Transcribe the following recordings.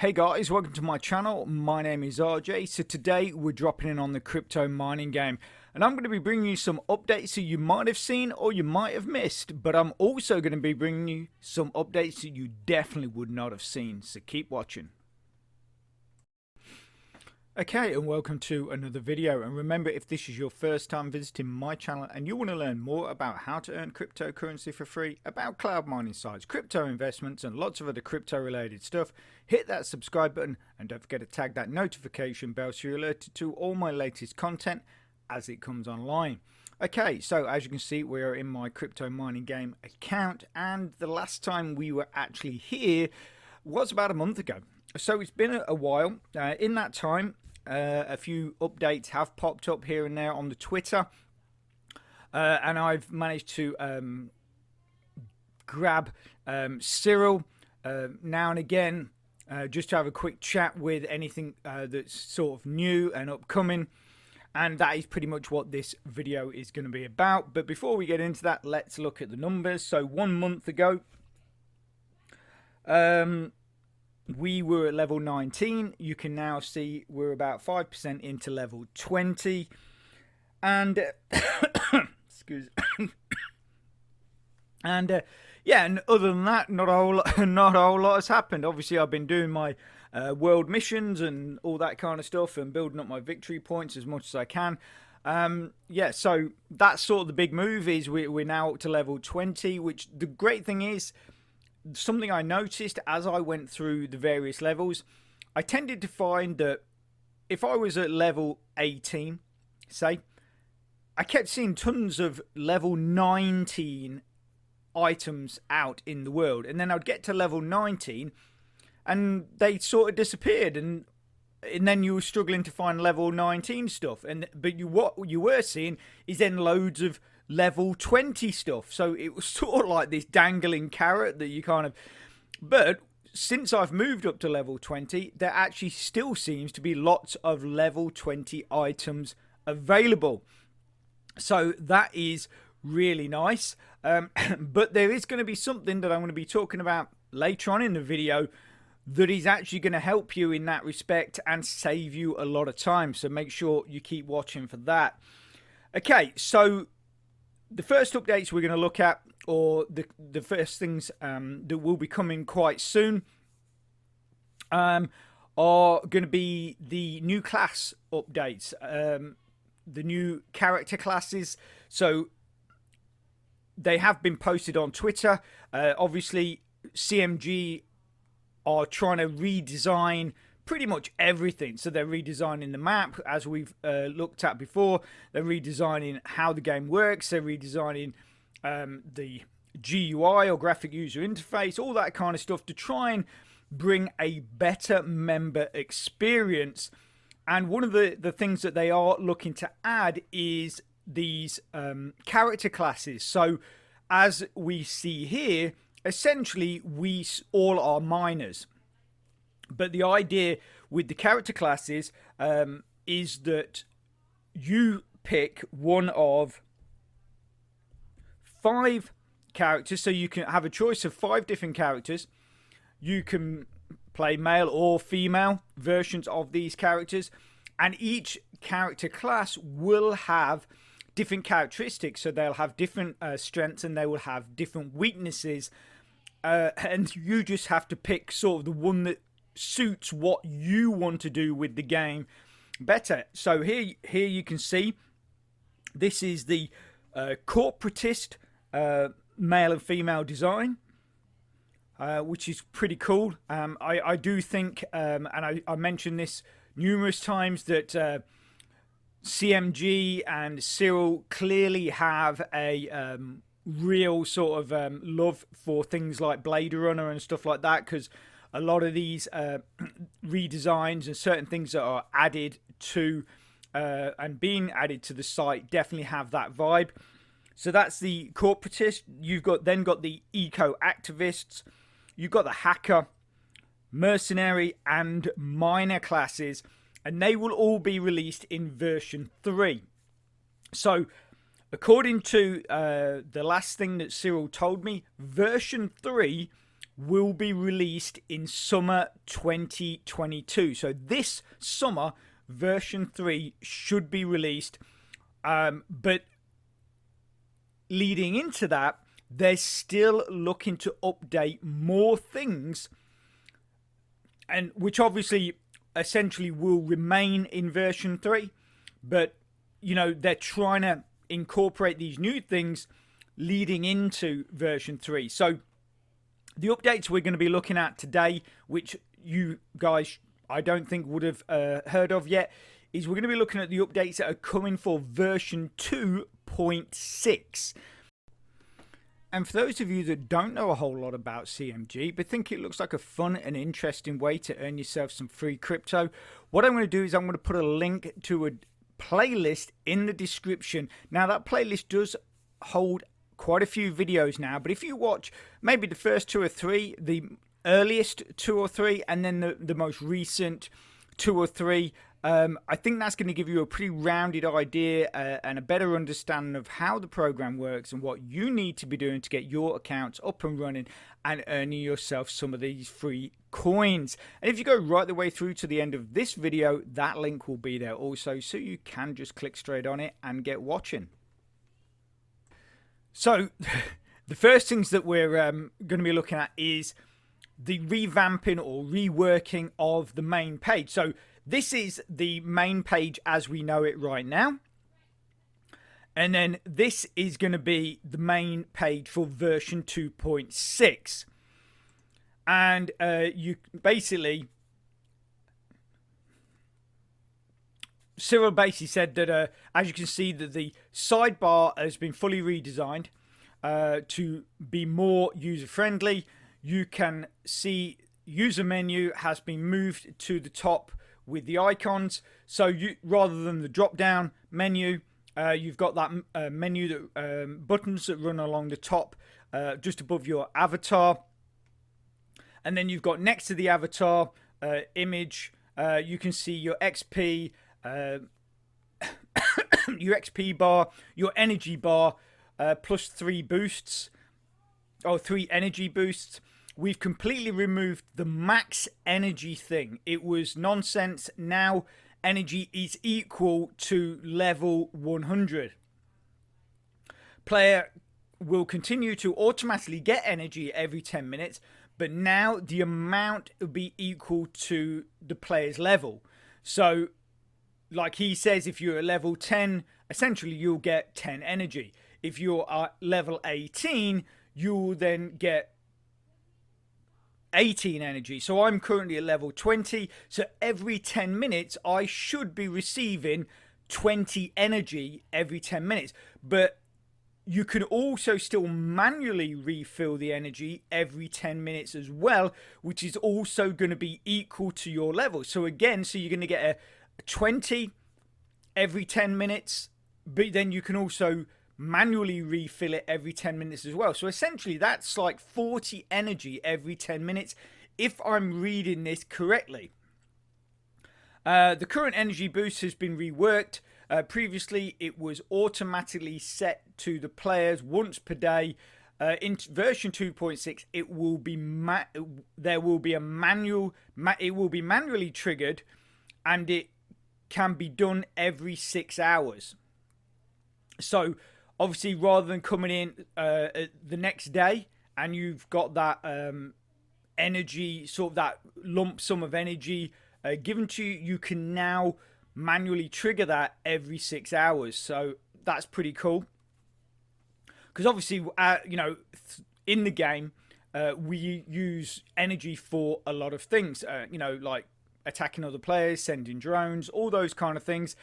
Hey guys, welcome to my channel. My name is RJ. So today we're dropping in on the crypto mining game, and I'm going to be bringing you some updates that you might have seen or you might have missed, but I'm also going to be bringing you some updates that you definitely would not have seen, so keep watching. Okay, and welcome to another video. And remember, if this is your first time visiting my channel and you want to learn more about how to earn cryptocurrency for free, about cloud mining sites, crypto investments and lots of other crypto related stuff, hit that subscribe button and don't forget to tag that notification bell so you're alerted to all my latest content as it comes online. Okay, so as you can see, we are in my crypto mining game account, and the last time we were actually here was about a month ago. So it's been a while. In that time, a few updates have popped up here and there on the Twitter, and I've managed to grab Cyril now and again just to have a quick chat with anything that's sort of new and upcoming, and that is pretty much what this video is going to be about. But before we get into that, let's look at the numbers. So 1 month ago, we were at level 19. You can now see we're about 5% into level 20. And excuse and yeah, and other than that, not a whole lot has happened. Obviously, I've been doing my world missions and all that kind of stuff and building up my victory points as much as I can. Yeah, so that's sort of the big move. Is we're now up to level 20, which the great thing is, something I noticed as I went through the various levels, I tended to find that if I was at level 18, say, I kept seeing tons of level 19 items out in the world, and then I'd get to level 19 and they sort of disappeared, and then you were struggling to find level 19 stuff, but what you were seeing is then loads of level 20 stuff. So it was sort of like this dangling carrot that you kind of, but since I've moved up to level 20, there actually still seems to be lots of level 20 items available, so that is really nice. But there is going to be something that I'm going to be talking about later on in the video that is actually going to help you in that respect and save you a lot of time, so make sure you keep watching for that. Okay, so the first updates we're going to look at, or the first things that will be coming quite soon, are going to be the new class updates, the new character classes. So they have been posted on Twitter. Obviously, CMG are trying to redesign pretty much everything. So they're redesigning the map, as we've looked at before. They're redesigning how the game works. They're redesigning the GUI, or graphic user interface, all that kind of stuff, to try and bring a better member experience. And one of the things that they are looking to add is these character classes. So as we see here, essentially we all are miners. But the idea with the character classes is that you pick one of 5 characters. So you can have a choice of 5 different characters. You can play male or female versions of these characters, and each character class will have different characteristics. So they'll have different strengths, and they will have different weaknesses, and you just have to pick sort of the one that suits what you want to do with the game better. So here you can see this is the corporatist male and female design, which is pretty cool. I do think, and I mentioned this numerous times, that CMG and Cyril clearly have a real sort of love for things like Blade Runner and stuff like that, because a lot of these redesigns and certain things that are added to and being added to the site definitely have that vibe. So that's the corporatist. You've then got the eco activists. You've got the hacker, mercenary, and miner classes, and they will all be released in version 3. So according to the last thing that Cyril told me, version 3 will be released in summer 2022. So this summer, version 3 should be released. But leading into that, they're still looking to update more things, and which obviously essentially will remain in version 3. But, you know, they're trying to incorporate these new things leading into version 3. So the updates we're going to be looking at today, which you guys I don't think would have heard of yet, is we're going to be looking at the updates that are coming for version 2.6. And for those of you that don't know a whole lot about CMG, but think it looks like a fun and interesting way to earn yourself some free crypto, what I'm going to do is I'm going to put a link to a playlist in the description. Now, that playlist does hold quite a few videos now, but if you watch maybe the first 2 or 3, the earliest 2 or 3, and then the most recent 2 or 3, I think that's going to give you a pretty rounded idea and a better understanding of how the program works and what you need to be doing to get your accounts up and running and earning yourself some of these free coins. And if you go right the way through to the end of this video, that link will be there also, so you can just click straight on it and get watching. So the first things that we're going to be looking at is the revamping or reworking of the main page. So this is the main page as we know it right now. And then this is going to be the main page for version 2.6. And you basically, Cyril basically said that, as you can see, that the sidebar has been fully redesigned to be more user-friendly. You can see user menu has been moved to the top with the icons. So you, rather than the drop-down menu, you've got that menu that buttons that run along the top, just above your avatar. And then you've got next to the avatar image, you can see your XP, your XP bar, your energy bar, plus 3 boosts, or 3 energy boosts. We've completely removed the max energy thing. It was nonsense. Now energy is equal to level 100. Player will continue to automatically get energy every 10 minutes, but now the amount will be equal to the player's level. So like he says, if you're at level 10, essentially you'll get 10 energy. If you're at level 18, you'll then get 18 energy. So I'm currently at level 20. So every 10 minutes, I should be receiving 20 energy every 10 minutes. But you can also still manually refill the energy every 10 minutes as well, which is also going to be equal to your level. So again, so you're going to get a 20 every 10 minutes, but then you can also manually refill it every 10 minutes as well. So essentially that's like 40 energy every 10 minutes if I'm reading this correctly. The current energy boost has been reworked. Previously it was automatically set to the players once per day. In version 2.6 it will be there will be a manual it will be manually triggered, and it can be done every 6 hours. So obviously, rather than coming in the next day and you've got that energy, sort of that lump sum of energy given to you, you can now manually trigger that every 6 hours. So that's pretty cool. Because obviously, you know, in the game, we use energy for a lot of things. You know, like attacking other players, sending drones, all those kind of things.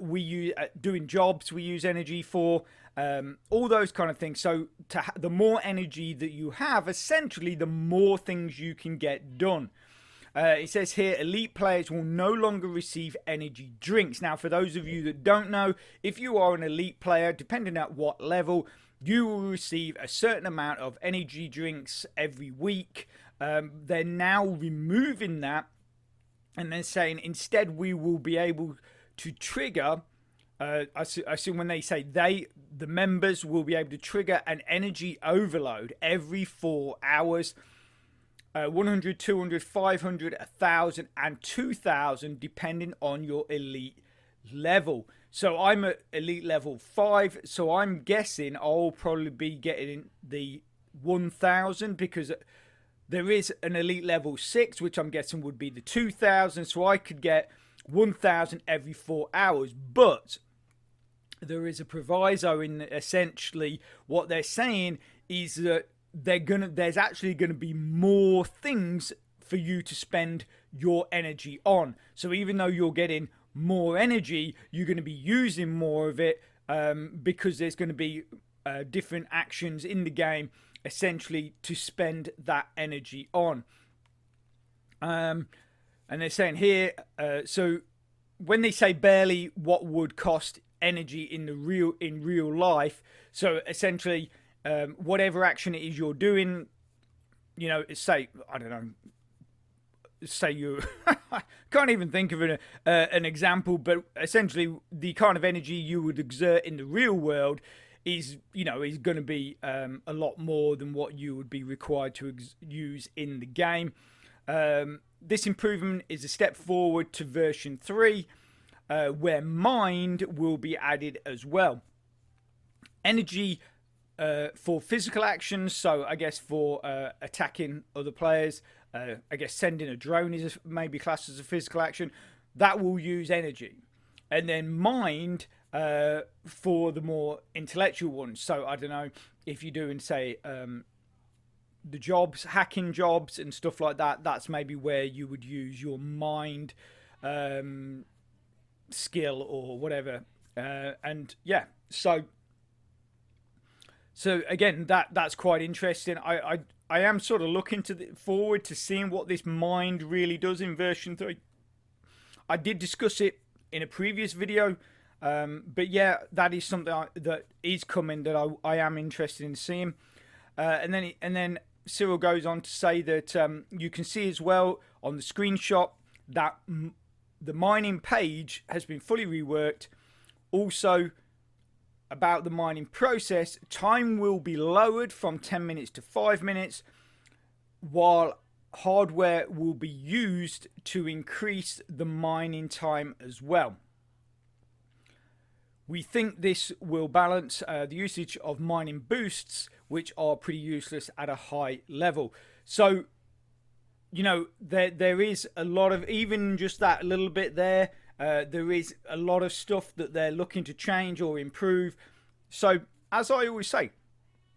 We use doing jobs, we use energy for all those kind of things. So the more energy that you have, essentially the more things you can get done. It says here, elite players will no longer receive energy drinks. Now, for those of you that don't know, if you are an elite player, depending at what level, you will receive a certain amount of energy drinks every week. They're now removing that, and they're saying instead we will be able to trigger, I assume when they say the members will be able to trigger an energy overload every 4 hours. 100, 200, 500, 1,000, and 2,000, depending on your elite level. So I'm at elite level 5, so I'm guessing I'll probably be getting the 1,000, because there is an elite level 6, which I'm guessing would be the 2,000. So I could get 1,000 every 4 hours. But there is a proviso in essentially what they're saying is that there's actually gonna be more things for you to spend your energy on. So even though you're getting more energy, you're going to be using more of it, because there's going to be different actions in the game essentially to spend that energy on. And they're saying here, so when they say barely what would cost energy in real life, so essentially whatever action it is you're doing, say, I don't know, say you can't even think of an example, but essentially the kind of energy you would exert in the real world is going to be a lot more than what you would be required to use in the game. This improvement is a step forward to version 3, where mind will be added as well. Energy for physical actions, so I guess for attacking other players, I guess sending a drone is maybe classed as a physical action, that will use energy. And then mind for the more intellectual ones. So I don't know, if you're doing, say, the jobs, hacking jobs and stuff like that, that's maybe where you would use your mind skill or whatever. And yeah, so again, that's quite interesting. I am sort of looking forward to seeing what this mind really does in version 3. I did discuss it in a previous video, but yeah, that is something that is coming that I am interested in seeing. And then Cyril goes on to say that you can see as well on the screenshot that the mining page has been fully reworked. Also, about the mining process, time will be lowered from 10 minutes to 5 minutes, while hardware will be used to increase the mining time as well. We think this will balance the usage of mining boosts, which are pretty useless at a high level. So, there is a lot of, even just that little bit there, there is a lot of stuff that they're looking to change or improve. So, as I always say,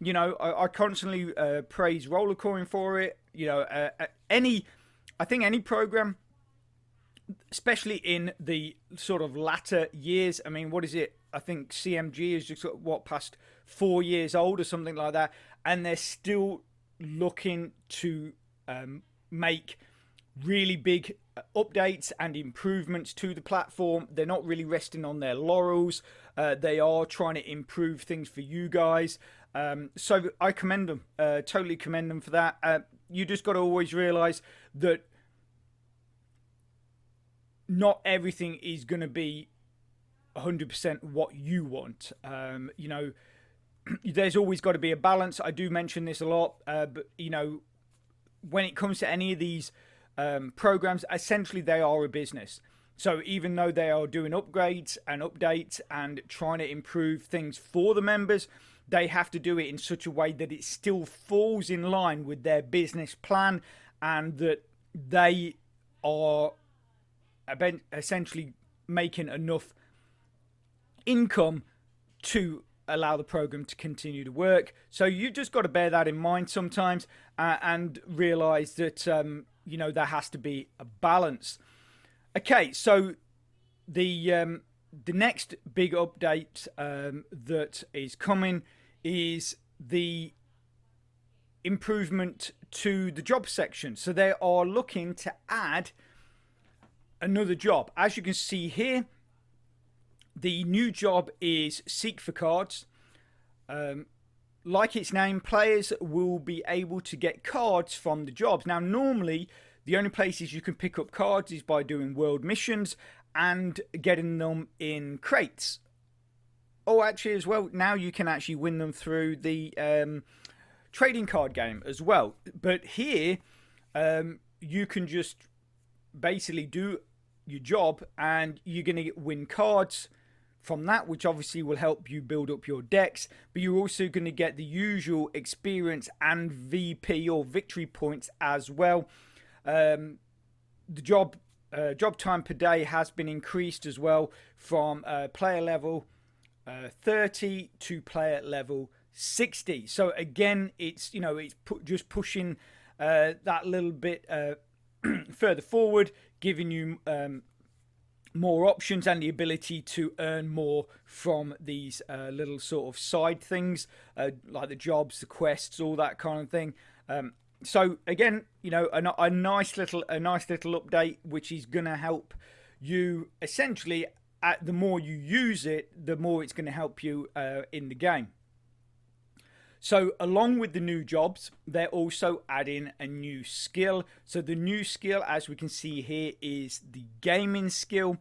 I constantly praise Rollercoin for it. I think any program, especially in the sort of latter years. I mean, what is it? I think CMG is just past 4 years old or something like that, and they're still looking to make really big updates and improvements to the platform. They're not really resting on their laurels. They are trying to improve things for you guys. So I commend them, totally commend them for that. You just got to always realize that not everything is going to be 100% what you want. There's always got to be a balance. I do mention this a lot, but when it comes to any of these programs, essentially they are a business. So even though they are doing upgrades and updates and trying to improve things for the members, they have to do it in such a way that it still falls in line with their business plan, and that they are essentially making enough income to allow the program to continue to work. So you just got to bear that in mind sometimes, and realize that there has to be a balance. Okay, so the next big update that is coming is the improvement to the job section. So they are looking to add another job. As you can see here, the new job is Seek for Cards. Like its name, players will be able to get cards from the jobs. Now, normally, the only places you can pick up cards is by doing world missions and getting them in crates. Oh, actually, as well, now you can actually win them through the trading card game as well. But here, you can just basically do your job, and you're going to win cards from that, which obviously will help you build up your decks, but you're also going to get the usual experience and VP or victory points as well. The job time per day has been increased as well from player level 30 to player level 60. So again, it's just pushing that little bit further forward, giving you more options and the ability to earn more from these little sort of side things, like the jobs, the quests, all that kind of thing. So again, a nice little update, which is going to help you essentially. The more you use it, the more it's going to help you in the game. So along with the new jobs, they're also adding a new skill. So the new skill, as we can see here, is the gaming skill.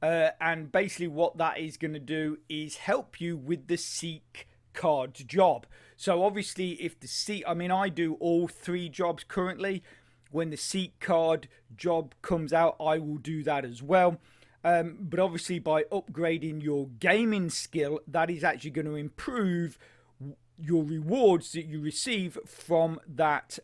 And basically what that is going to do is help you with the Seek cards job. So obviously if the Seek, I do all 3 jobs currently. When the Seek card job comes out, I will do that as well. But obviously by upgrading your gaming skill, that is actually going to improve your rewards that you receive from that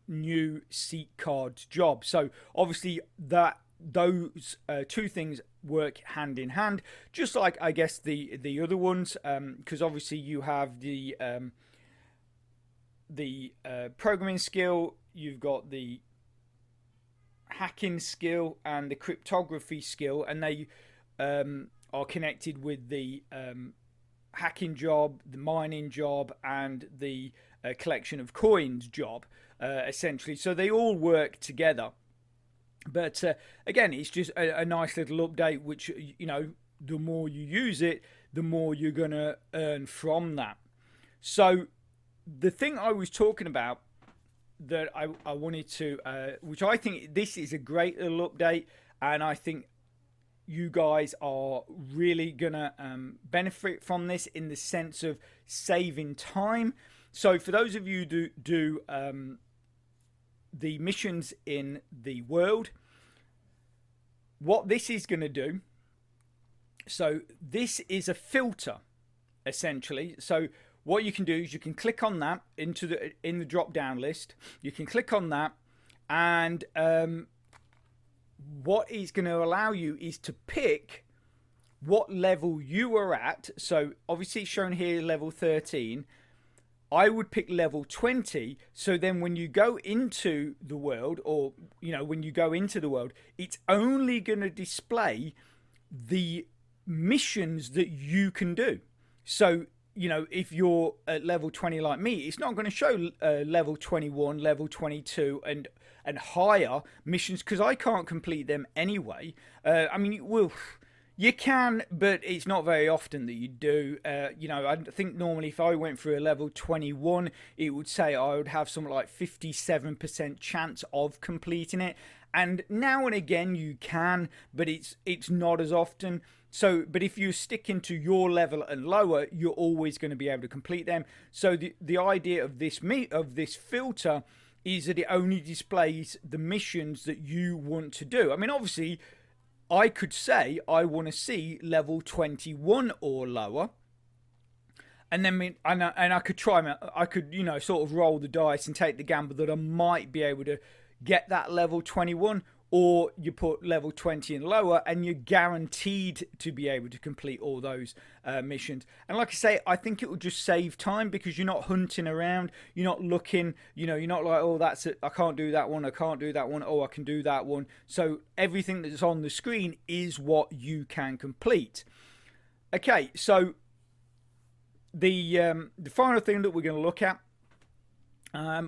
new Seek cards job. So obviously those 2 things work hand in hand, just like I guess the other ones, because obviously you have the programming skill, you've got the hacking skill and the cryptography skill, and they are connected with the hacking job, the mining job, and the collection of coins job, essentially. So they all work together. But again, it's just a nice little update, which, the more you use it, the more you're going to earn from that. So the thing I was talking about that I wanted to, which I think this is a great little update, and I think you guys are really gonna benefit from this in the sense of saving time. So for those of you who do the missions in the world, what this is going to do, so this is a filter essentially. So what you can do is you can click on that in the drop down list. You can click on that, and what is going to allow you is to pick what level you are at. So obviously it's shown here level 13. I would pick level 20. So then when you go into the world, or when you go into the world, it's only going to display the missions that you can do. So if you're at level 20 like me, it's not going to show level 21, level 22 and higher missions, because I can't complete them anyway. You can, but it's not very often that you do. I think normally if I went through a level 21, it would say I would have something like 57% chance of completing it. And now and again you can, but it's not as often. So, but if you stick into your level and lower, you're always going to be able to complete them. So the idea of this filter is that it only displays the missions that you want to do. Obviously, I could say I want to see level 21 or lower, and then I could try. I could sort of roll the dice and take the gamble that I might be able to get that level 21. Or you put level 20 and lower, and you're guaranteed to be able to complete all those missions. And like I say, I think it will just save time, because you're not hunting around, you're not looking, you're not like, oh, that's it, I can't do that one, I can't do that one, oh, I can do that one. So everything that's on the screen is what you can complete. Okay, so the final thing that we're going to look at,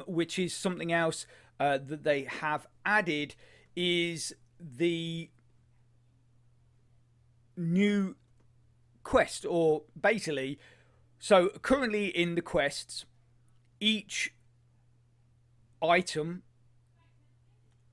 which is something else that they have added, is the new quest, or basically, so currently in the quests, each item,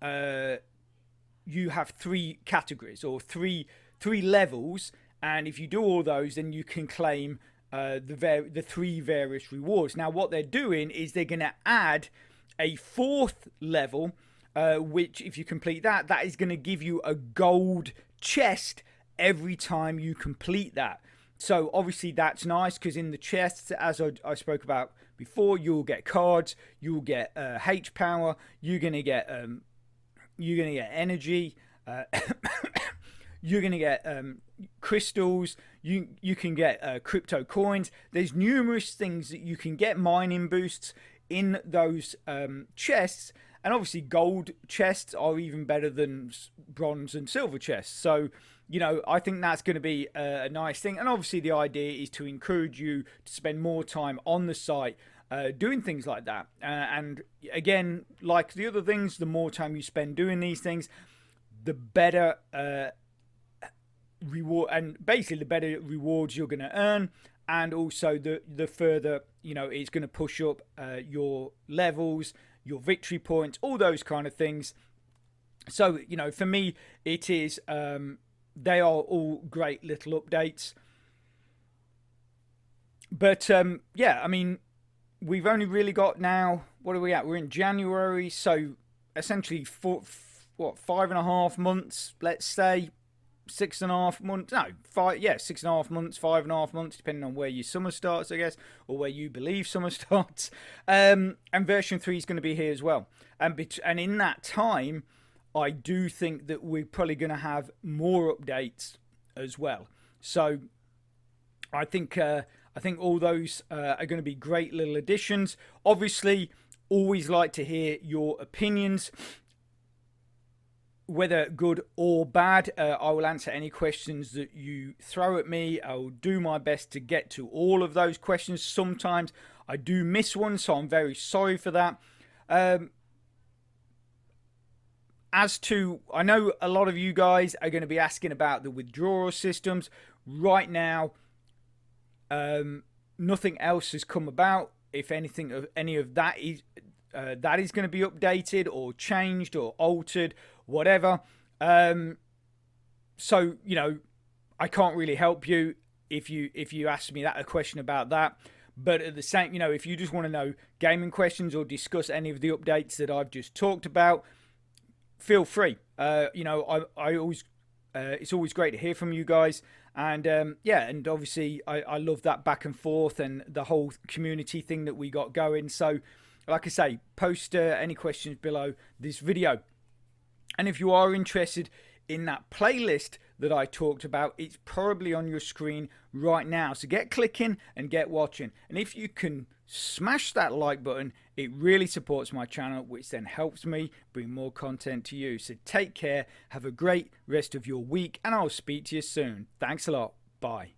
you have 3 categories, or three levels, and if you do all those, then you can claim the 3 various rewards. Now what they're doing is they're going to add a 4th level, which if you complete that, that is going to give you a gold chest every time you complete that. So obviously that's nice, because in the chests, as I spoke about before, you'll get cards, you'll get H power, you're gonna get energy, you're gonna get crystals, you can get crypto coins. There's numerous things that you can get, mining boosts in those chests, and obviously gold chests are even better than bronze and silver chests. So you know, I think that's going to be a nice thing. And obviously the idea is to encourage you to spend more time on the site doing things like that. And again, like the other things, the more time you spend doing these things, the better reward, and basically the better rewards you're going to earn. And also the further, you know, it's going to push up your levels, your victory points, all those kind of things. So, you know, for me, it is... they are all great little updates. But yeah, I mean, we've only really got now, what are we at? We're in January, so essentially 5.5 months, let's say. 6.5 months, no, 6.5 months, 5.5 months, depending on where your summer starts, I guess, or where you believe summer starts. And version 3 is going to be here as well. And in that time, I do think that we're probably going to have more updates as well. So I think all those are going to be great little additions. Obviously, always like to hear your opinions, whether good or bad. I will answer any questions that you throw at me. I will do my best to get to all of those questions. Sometimes I do miss one, so I'm very sorry for that. As to, I know a lot of you guys are going to be asking about the withdrawal systems. Right now, nothing else has come about. If anything, of any of that is going to be updated or changed or altered, whatever. So, you know, I can't really help you if you ask me a question about that. But at the same, you know, if you just want to know gaming questions or discuss any of the updates that I've just talked about, feel free. You know, I always it's always great to hear from you guys. And yeah, and obviously I love that back and forth and the whole community thing that we got going. So like I say, post any questions below this video. And if you are interested in that playlist that I talked about, it's probably on your screen right now. So get clicking and get watching. And if you can smash that like button, it really supports my channel, which then helps me bring more content to you. So take care, have a great rest of your week, and I'll speak to you soon. Thanks a lot. Bye.